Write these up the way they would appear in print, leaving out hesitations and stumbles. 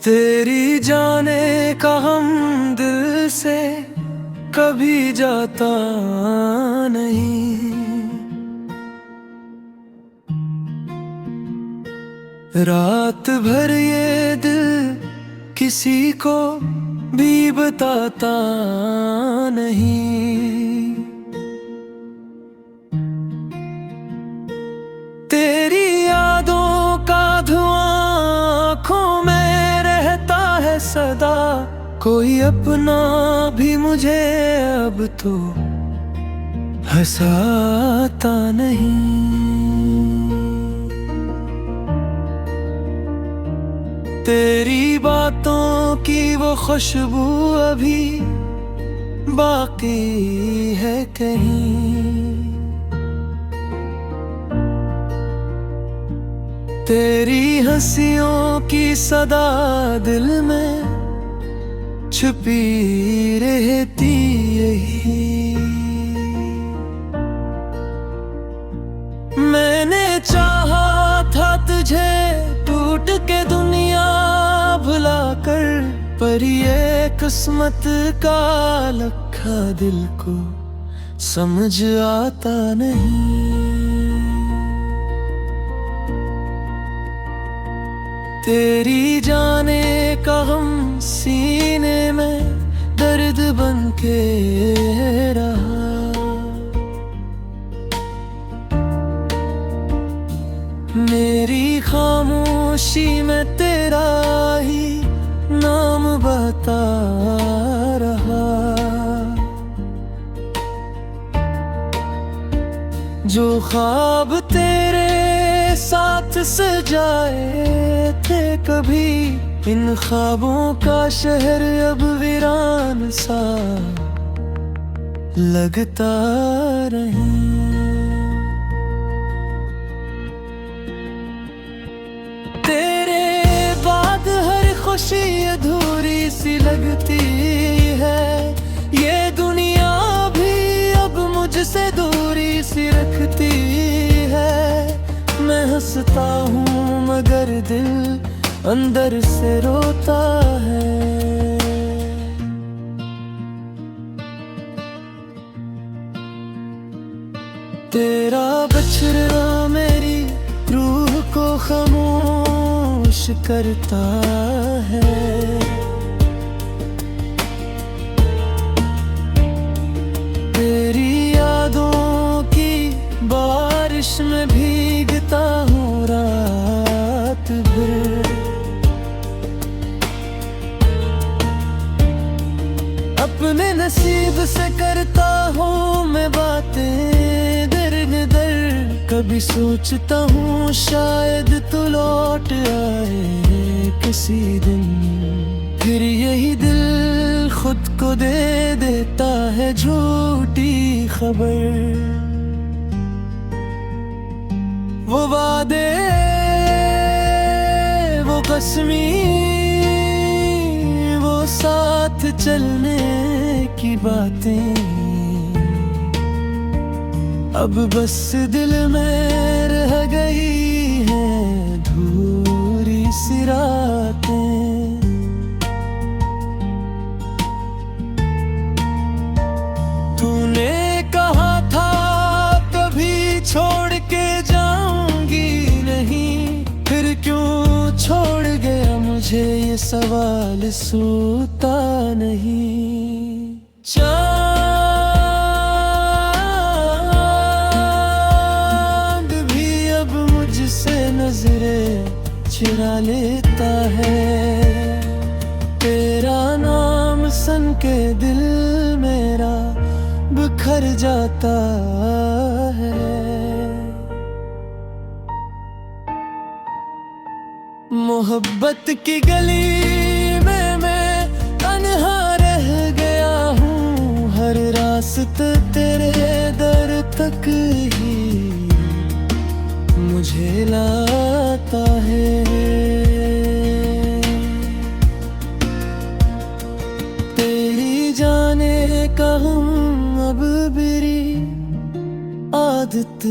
तेरी जाने का हम दिल से कभी जाता नहीं। रात भर ये दिल किसी को भी बताता नहीं। तेरी यादों का धुआं आँखों में रहता है सदा। कोई अपना भी मुझे अब तो हंसाता नहीं। तेरी बातों की वो खुशबू अभी बाकी है कहीं। तेरी हंसियों की सदा दिल में छुपी रहती यही। मैंने चाहा था तुझे टूट के दुनिया भुलाकर, पर ये किस्मत का लखा दिल को समझ आता नहीं। तेरी जाने का गम सीने में दर्द बन के रहा। मेरी खामोशी में तेरा ही नाम बता रहा। जो ख्वाब तेरे साथ सजाए थे कभी, इन ख्वाबों का शहर अब वीरान सा लगता नहीं। तेरे बाद हर खुशी अधूरी सी लगती है। ये दुनिया भी अब मुझसे दूरी सी रखती है। मैं हंसता हूँ मगर दिल अंदर से रोता है। तेरा बछड़ा मेरी रूह को खामोश करता है। तेरी यादों की बारिश में भीगता हूँ रात भर। अपने नसीब से करता हूँ मैं बातें दर दर। कभी सोचता हूँ शायद तू लौट आए किसी दिन। फिर यही दिल खुद को दे देता है झूठी खबर। वो वादे वो कसमी वो साथ चलने की बातें अब बस दिल में रह गई हैं धूरी सी रातें। तूने कहा था कभी छोड़ के जाऊंगी नहीं, फिर क्यों छोड़ गया मुझे ये सवाल सूता नहीं। चांद भी अब मुझसे नजरें चुरा लेता है। तेरा नाम सन के दिल मेरा बिखर जाता है। मोहब्बत की गली में मैं तन्हा रह गया हूँ। हर रास्ता तेरे दर तक ही मुझे लाता है। तेरी जाने का हम अब मेरी आदत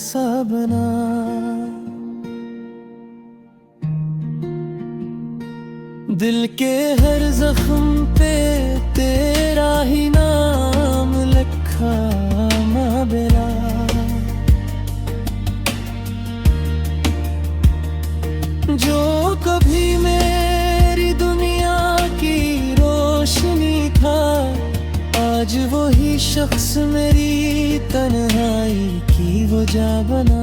सा बना। दिल के हर जख्म पे तेरा ही नाम लिखा माबेला। जो कभी मेरी दुनिया की रोशनी था, आज वही शख्स मेरी तन्हाई की वजह बना।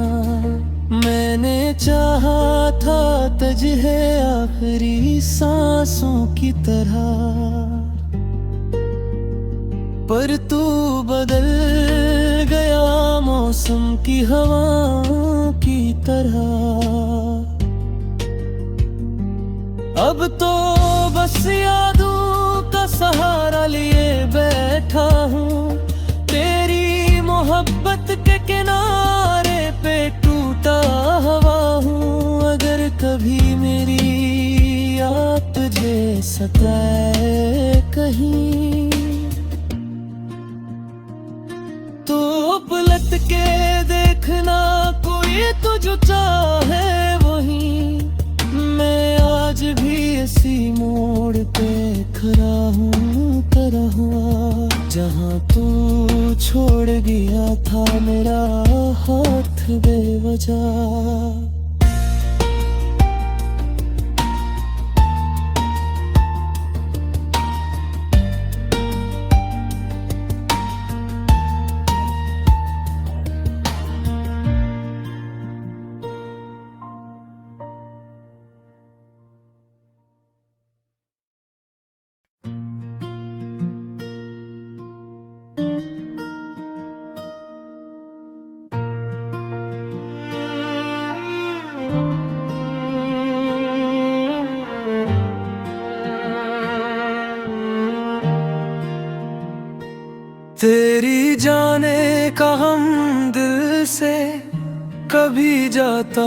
मैंने चाहा था तुझे आखिरी सांसों की तरह, पर तू बदल गया मौसम की हवाओं की तरह। अब तो बस यादों का सहारा लिए बैठा हूँ, तेरी मोहब्बत के किनारे पे टूटा हवा हूँ। अगर कभी मेरी याद तुझे सताए कहीं, तो पलट के देखना कोई तुझे चाहे वहीं। मैं आज भी इसी मोड़ पे खड़ा हूँ, खड़ा हुआ जहाँ तू छोड़ गया था मेरा हाथ बेवजह। तेरी जाने का हम दिल से कभी जाता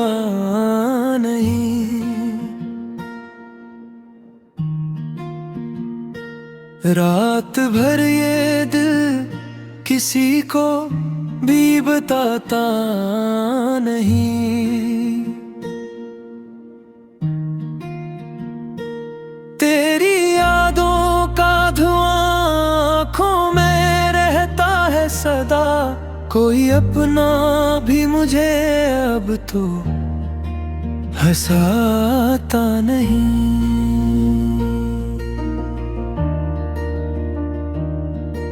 नहीं, रात भर ये दिल किसी को भी बताता नहीं। तेरी यादों का धुआं आँखों में रहता है सदा, कोई अपना भी मुझे अब तो हंसाता नहीं।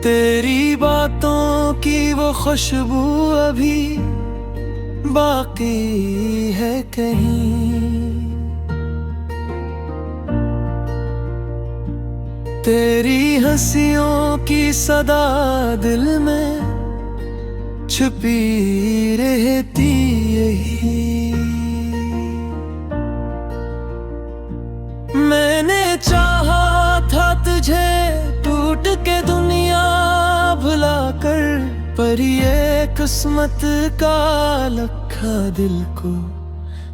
तेरी बातों की वो खुशबू अभी बाकी है कहीं, तेरी हंसियों की सदा दिल में छुपी रहती यही। मैंने चाहा था तुझे टूट के दुनिया भुला कर, पर ये किस्मत का लखा दिल को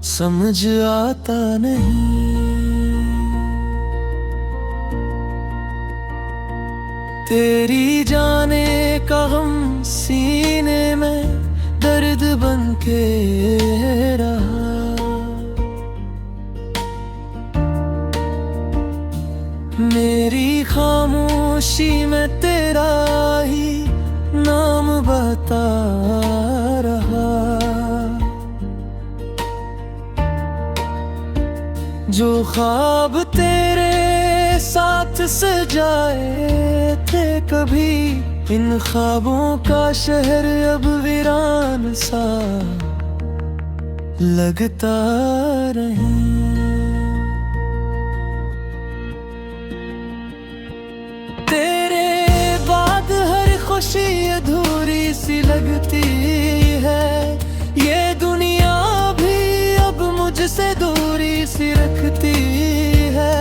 समझ आता नहीं। तेरी जाने का गम सीने में दर्द बन के रहा, मेरी खामोशी में तेरा ही नाम बता रहा। जो ख्वाब तेरे साथ सजाए थे कभी, इन ख्वाबों का शहर अब वीरान सा लगता रही। तेरे बाद हर खुशी अधूरी सी लगती है, ये दुनिया भी अब मुझसे दूरी सी रखती है।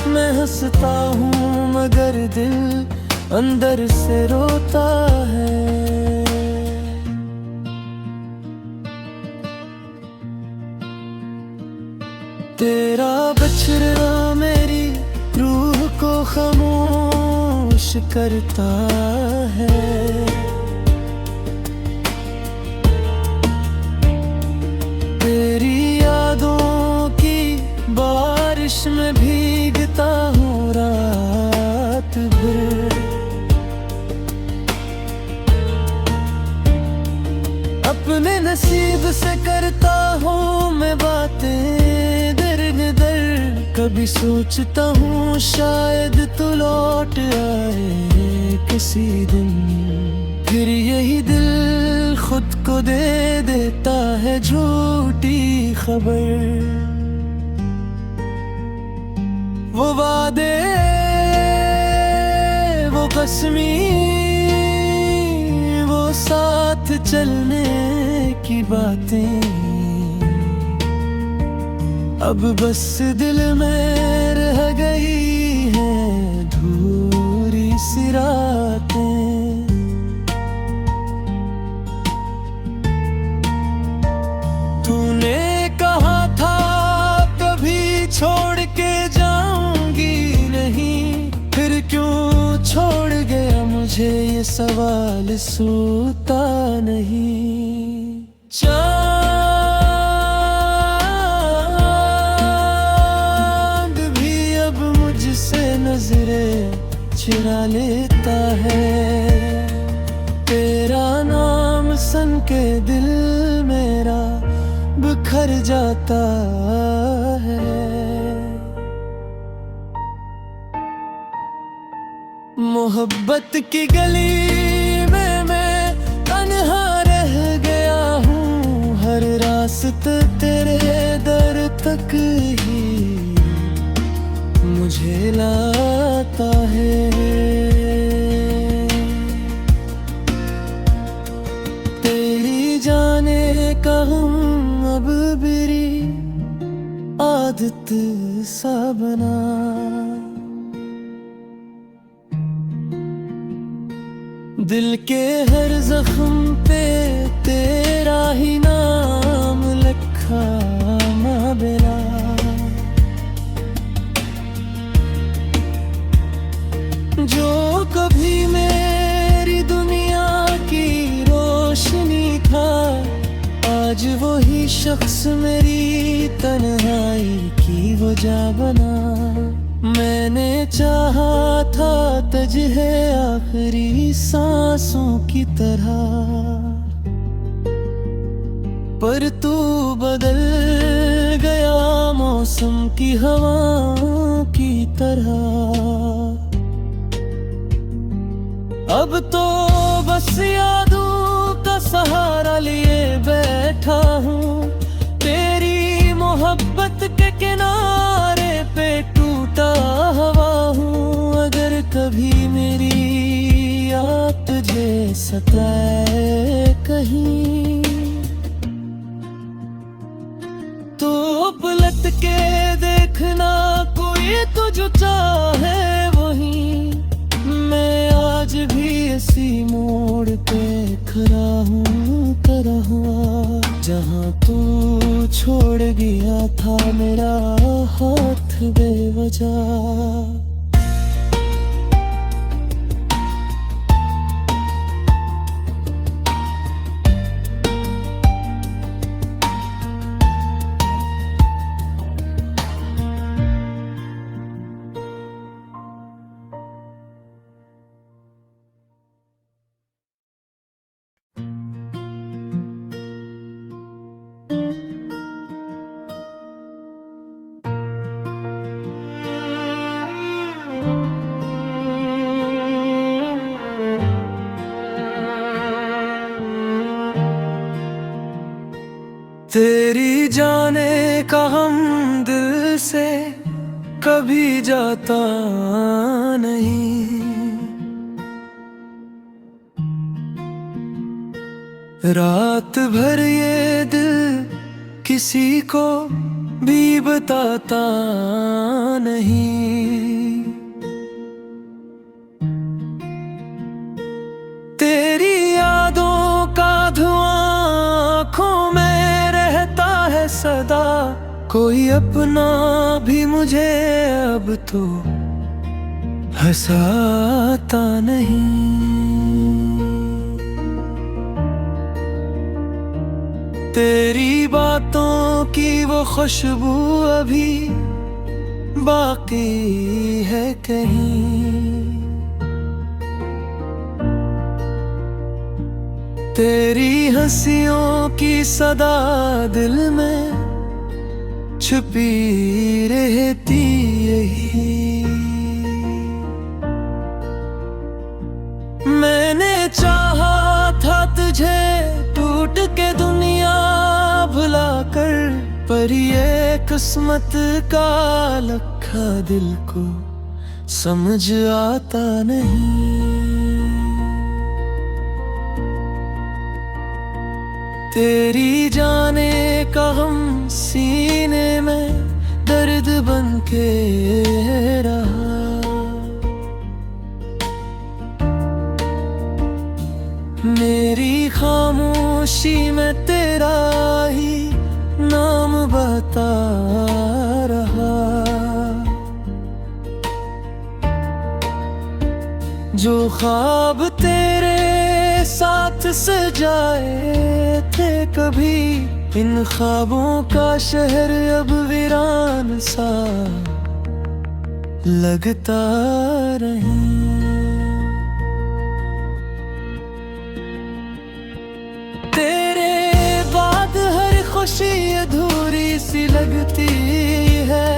मैं हंसता हूँ मगर दिल अंदर से रोता है। तेरा बछड़ा मेरी रूह को खामोश करता है, तेरी यादों की बारिश में भीग कभी सोचता हूँ शायद तू लौट आए किसी दिन, फिर यही दिल खुद को दे देता है झूठी खबर। वो वादे, वो कसमी, वो साथ चलने की बातें अब बस दिल में रह गई हैं धूरी सी रातें। तूने कहा था कभी छोड़ के जाऊंगी नहीं, फिर क्यों छोड़ गया मुझे ये सवाल सोता नहीं। नजरें चुरा लेता है, तेरा नाम सन के दिल मेरा बिखर जाता है। मोहब्बत की गली में मैं तन्हा रह गया हूँ, हर रास्ता तेरे दर तक ही मुझे लाता है। तेरी जाने का हम अब मेरी आदत सा बना, दिल के हर जख्म पे तेरा ही नाम लिखा माबेला। जो कभी मेरी दुनिया की रोशनी था, आज वही शख्स मेरी तन्हाई की वजह बना। मैंने चाहा था तुझे आखिरी सांसों की तरह, पर तू बदल गया मौसम की हवाओं की तरह। अब तो बस यादों का सहारा लिए बैठा हूँ, तेरी मोहब्बत के किनारे पे टूटा हवा हूँ। अगर कभी मेरी याद तुझे सताए कहीं, तो पलट के देखना कोई तुझे चाहे वहीं। मैं आज भी इसी मोड़ पे खड़ा हूँ खड़ा हुआ, जहाँ तू छोड़ गया था मेरा हाथ बेवजह। तेरी जाने का हम दिल से कभी जाता नहीं, रात भर ये दिल किसी को भी बताता नहीं। तेरी यादों का धुआं आँखों में सदा, कोई अपना भी मुझे अब तो हंसाता नहीं। तेरी बातों की वो खुशबू अभी बाकी है कहीं, तेरी हंसियों की सदा दिल में छुपी रहती यही। मैंने चाहा था तुझे टूट के दुनिया भुला कर, पर ये किस्मत का लखा दिल को समझ आता नहीं। तेरी जाने का गम सीने में दर्द बन के रहा। मेरी खामोशी में तेरा ही नाम बता रहा। जो ख्वाब तेरे साथ सजाए थे कभी, इन ख्वाबों का शहर अब वीरान सा लगता रही। तेरे बाद हर खुशी अधूरी सी लगती है।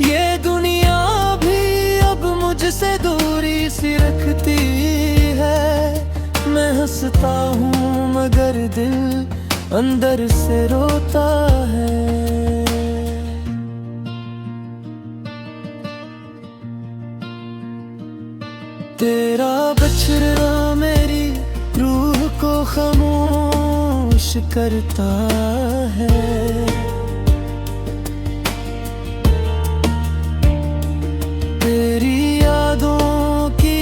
ये दुनिया भी अब मुझसे दूरी सी रखती है। मैं हंसता हूँ मगर दिल अंदर से रोता है। तेरा बिछड़ना मेरी रूह को खामोश करता है। तेरी यादों की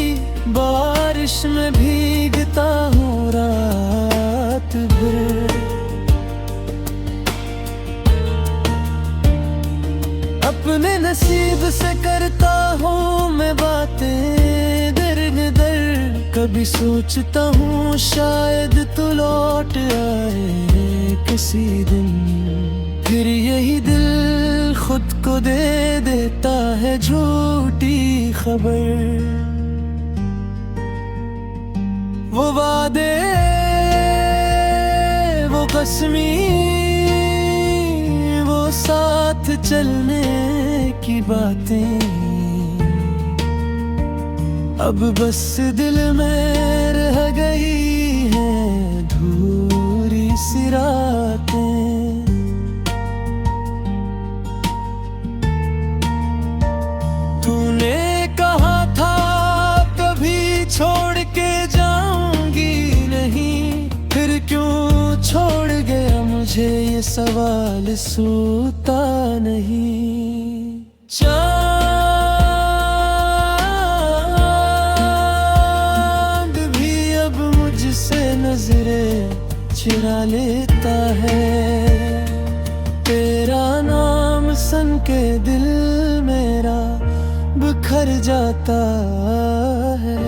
बारिश में भीगता हूँ रात भर। अपने नसीब से करता हूँ मैं बातें दर दर। कभी सोचता हूँ शायद तू लौट आए किसी दिन, फिर यही दिल खुद को दे देता है झूठी खबर। वो वादे वो कसमी वो साथ चलने की बातें अब बस दिल में रह गई हैं धूरी सी रातें। तूने कहा था कभी छोड़ के जाऊंगी नहीं, फिर क्यों छोड़ गया मुझे ये सवाल सूता नहीं। चांद भी अब मुझसे नजरें चुरा लेता है। तेरा नाम सन के दिल मेरा बिखर जाता है।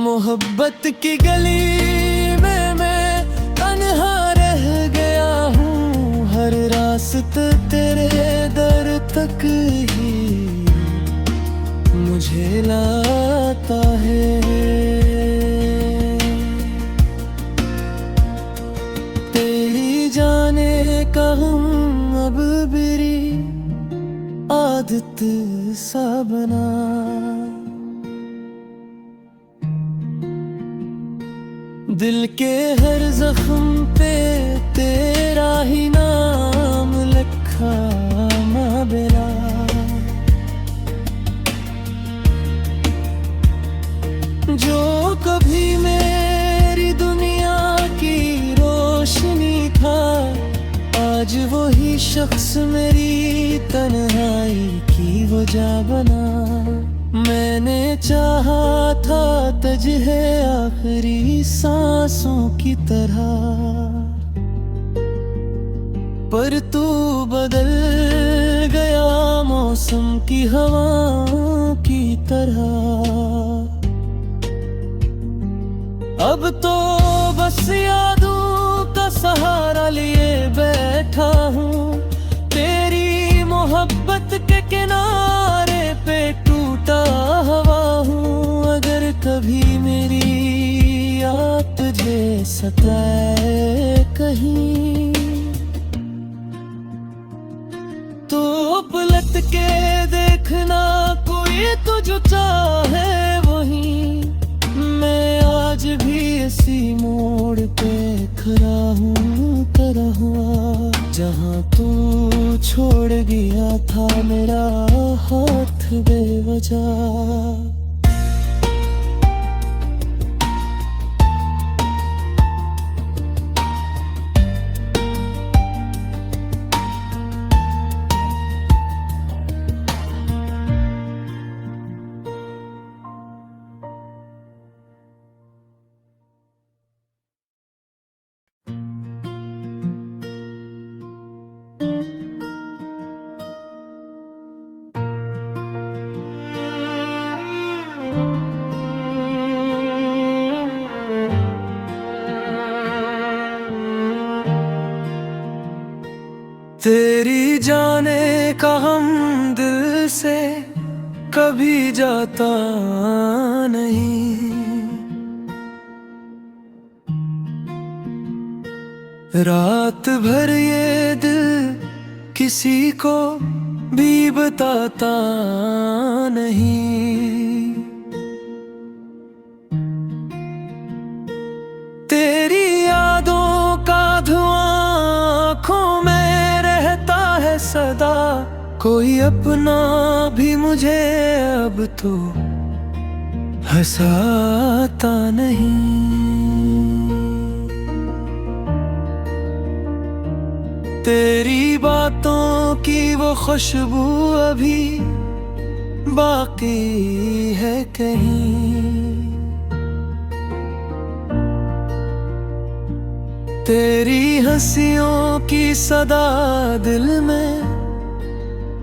मोहब्बत की गली में मैं तन्हा रह गया हूँ। हर रास्ता तेरे दर तक ही मुझे लाता है। तेरी जाने का हम अब मेरी आदत सा बना। दिल के हर जख्म पे तेरा ही नाम लिखा मेरा। जो कभी मेरी दुनिया की रोशनी था, आज वही शख्स मेरी तन्हाई की वजह बना। मैंने चाहा था तुझे आखिरी सांसों की तरह, पर तू बदल गया मौसम की हवाओं की तरह। अब तो बस यादों का सहारा लिए बैठा हूँ। तेरी मोहब्बत के किनारे पे टूटा हवा हूँ। अगर कभी मेरी याद तुझे सताए नहीं। तो पलट के देखना कोई तुझ चाहे वहीं, मैं आज भी इसी मोड़ पे खड़ा हूँ तरह, जहाँ तू छोड़ गया था मेरा हाथ बेवजह। तेरी जाने का हम दिल से कभी जाता नहीं, रात भर ये दिल किसी को भी बताता नहीं। तेरी यादों का धुआं आँखों में रहता है सदा, कोई अपना भी मुझे अब तो हंसाता नहीं। तेरी बातों की वो खुशबू अभी बाकी है कहीं, तेरी हंसियों की सदा दिल में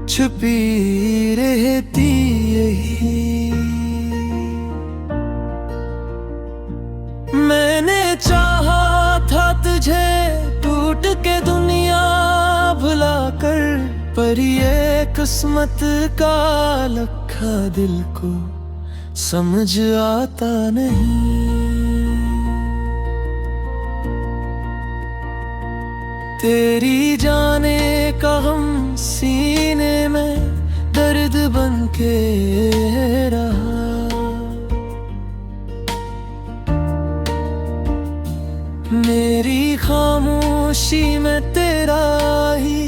छुपी रहती यही। मैंने चाहा था तुझे टूट के दुनिया भुलाकर, पर ये किस्मत का लखा दिल को समझ आता नहीं। तेरी जाने का हम सीने में दर्द बन के रहा, मेरी खामोशी में तेरा ही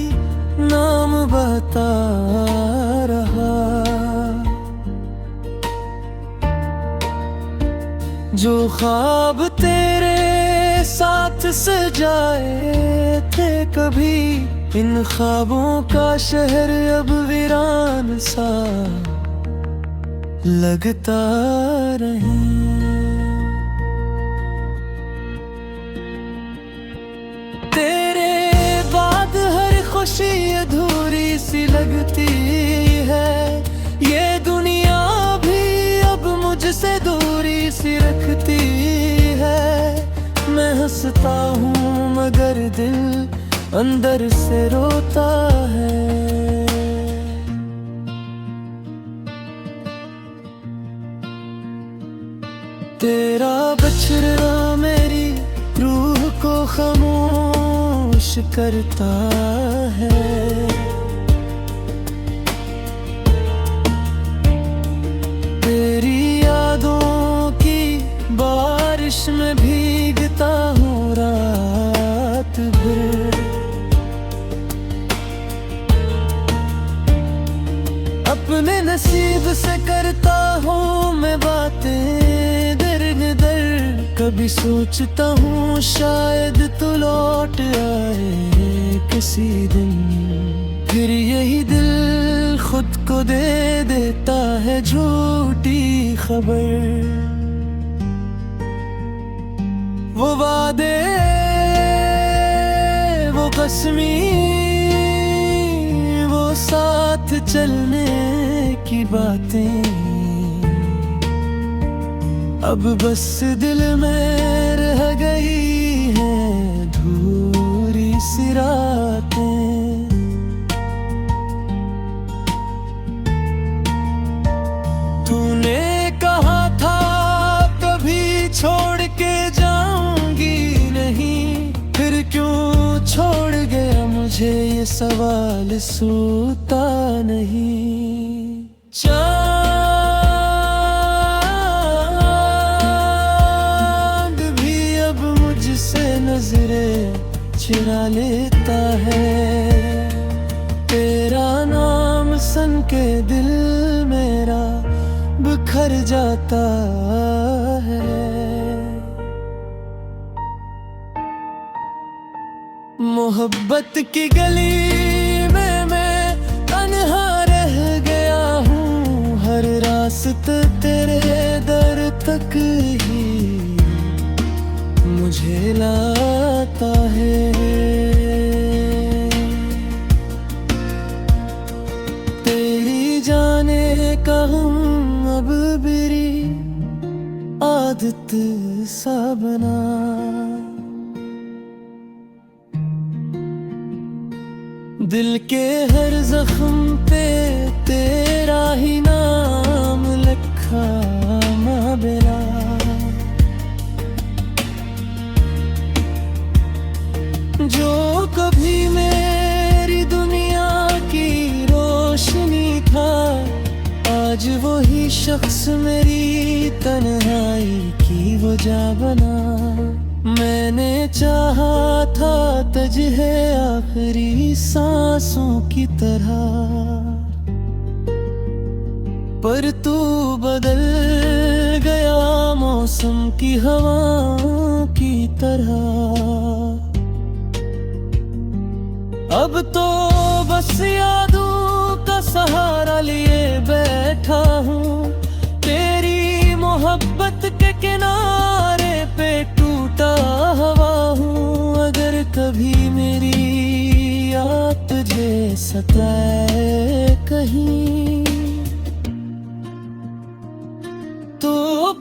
नाम बता रहा। जो ख्वाब तेरे साथ सजाए थे कभी, इन ख्वाबों का शहर अब वीरान सा लगता नहीं। तेरे बाद हर खुशी अधूरी सी लगती है, ये दुनिया भी अब मुझसे दूरी सी रखती है। मैं हंसता हूँ मगर दिल अंदर से रोता है। तेरा बछड़ा मेरी रूह को खामोश करता है, तेरी यादों की बारिश में भीगता हूँ रात भर। अपने नसीब से करता हूँ मैं बातें दर-दर, कभी सोचता हूँ शायद तू लौट आए किसी दिन, फिर यही दिल खुद को दे देता है झूठी खबर। वो वादे वो कसमी वो साथ चलने की बातें, अब बस दिल में रह गई हैं धूरी सी रातें। तूने कहा था कभी छोड़ के जाऊंगी नहीं, फिर क्यों तुझे ये सवाल सूता नहीं। चांद भी अब मुझसे नजरें चुरा लेता है। तेरा नाम सन के दिल मेरा बिखर जाता है। मोहब्बत की गली में मैं तन्हा रह गया हूँ। हर रास्ता तेरे दर तक ही मुझे लाता है। तेरी जाने का हम अब मेरी आदत सा बना। दिल के हर जख्म पे तेरा ही नाम लिखा मेरा। जो कभी मेरी दुनिया की रोशनी था, आज वही शख्स मेरी तन्हाई की वजह बना। मैंने चाहा था तुझे आखिरी सांसों की तरह, पर तू बदल गया मौसम की हवाओं की तरह। अब तो बस यादों का सहारा लिए बैठा हूँ। तेरी मोहब्बत के किनारे पे टूटा हवा हूँ। अगर कभी मेरी याद तुझे सताए कहीं, तो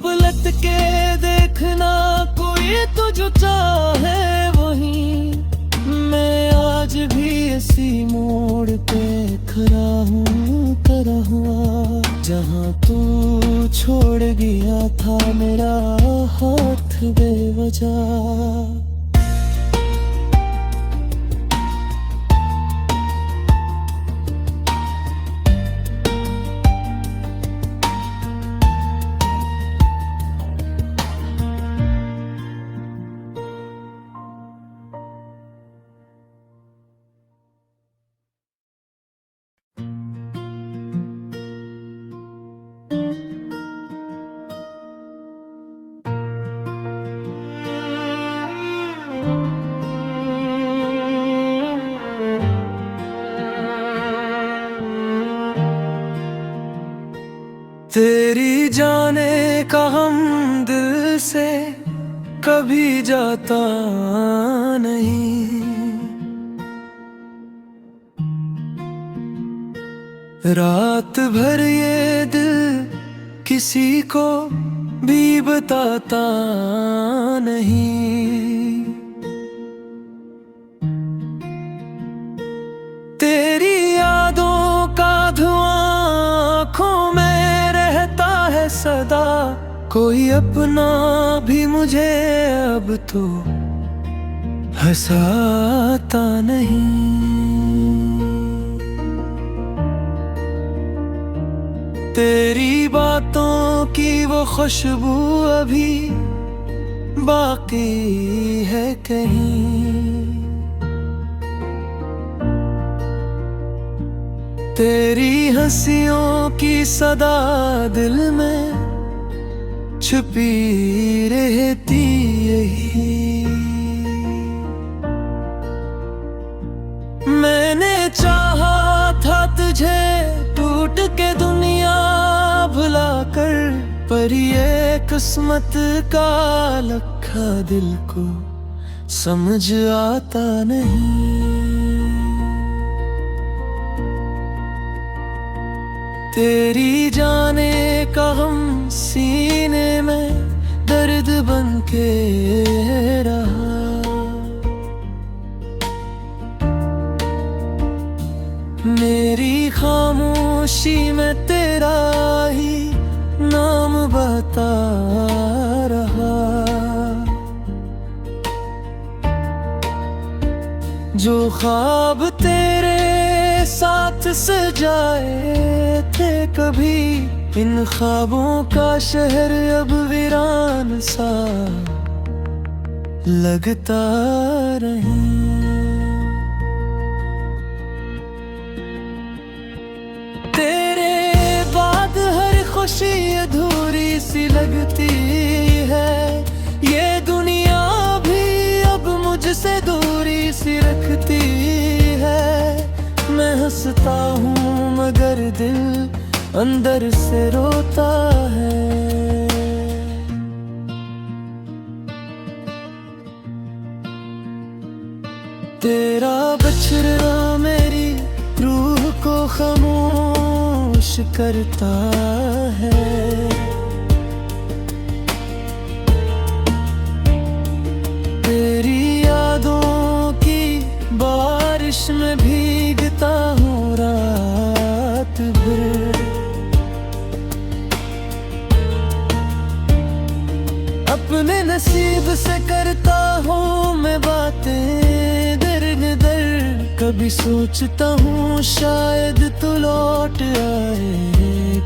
पलट के देखना कोई तुझे चाहे वहीं। मैं आज भी इसी मोड़ पे खड़ा हुआ, जहाँ तू छोड़ गया था मेरा हाथ बेवजह। तेरी जाने का हम दिल से कभी जाता नहीं। रात भर ये दिल किसी को भी बताता नहीं। तेरी यादों का धुआं आँखों में रहता है सदा। कोई अपना भी मुझे अब तो हंसाता नहीं। तेरी बातों की वो खुशबू अभी बाकी है कहीं। तेरी हंसियों की सदा दिल में छुपी रहती यही। मैंने चाहा था तुझे टूट के दुनिया भुला कर, पर ये किस्मत का लखा दिल को समझ आता नहीं। तेरी जाने का गम सीने में दर्द बन के रहा। मेरी खामोशी में तेरा ही नाम बता रहा। जो ख्वाब तेरे साथ सजाए थे कभी, इन ख्वाबों का शहर अब वीरान सा लगता रहे। तेरे बाद हर खुशी अधूरी सी लगती है, ये दुनिया भी अब मुझसे दूरी सी रखती है। मैं हंसता हूँ मगर दिल अंदर से रोता है। तेरा बछड़ा मेरी रूह को खामोश करता है। तेरी यादों की बारिश में भीगता हूँ रात भर। अपने नसीब से करता हूँ मैं बातें दर, कभी सोचता हूँ शायद तू लौट आए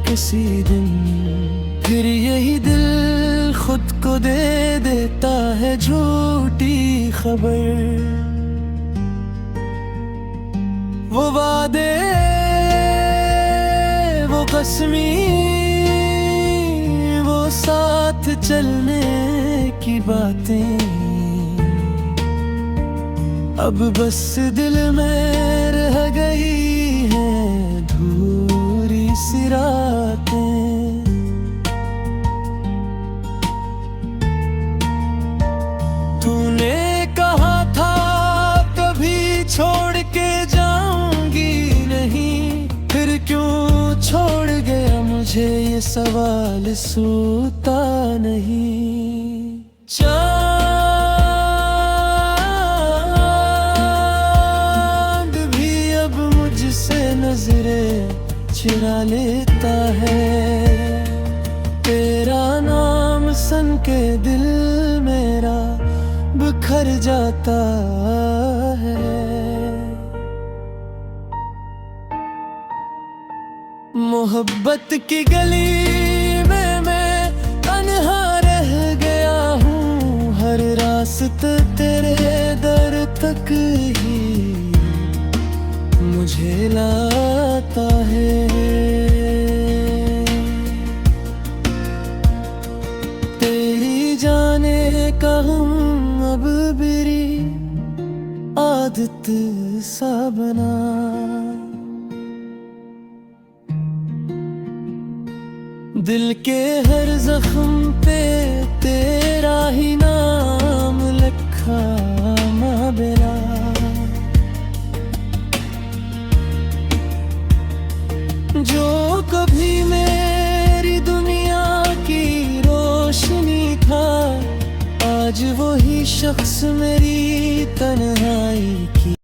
किसी दिन। फिर यही दिल खुद को दे देता है झूठी खबर। वो वादे, वो कसमी, वो साथ चलने की बातें, अब बस दिल में रह गई है धूरी सी रातें। तूने कहा था कभी छोड़ के जाऊंगी नहीं, फिर क्यों छोड़ गया मुझे ये सवाल सूता नहीं। नजरें चुरा लेता है, तेरा नाम सन के दिल मेरा बिखर जाता है। मोहब्बत की गली में मैं तन्हा रह गया हूँ, हर रास्ता तेरे दर तक ही मुझे लाता है। तेरी जाने का हम अब मेरी आदत सा बना। दिल के हर जख्म पे तेरा ही नाम लिखा माबेला। जो कभी मेरी दुनिया की रोशनी था, आज वही शख्स मेरी तन्हाई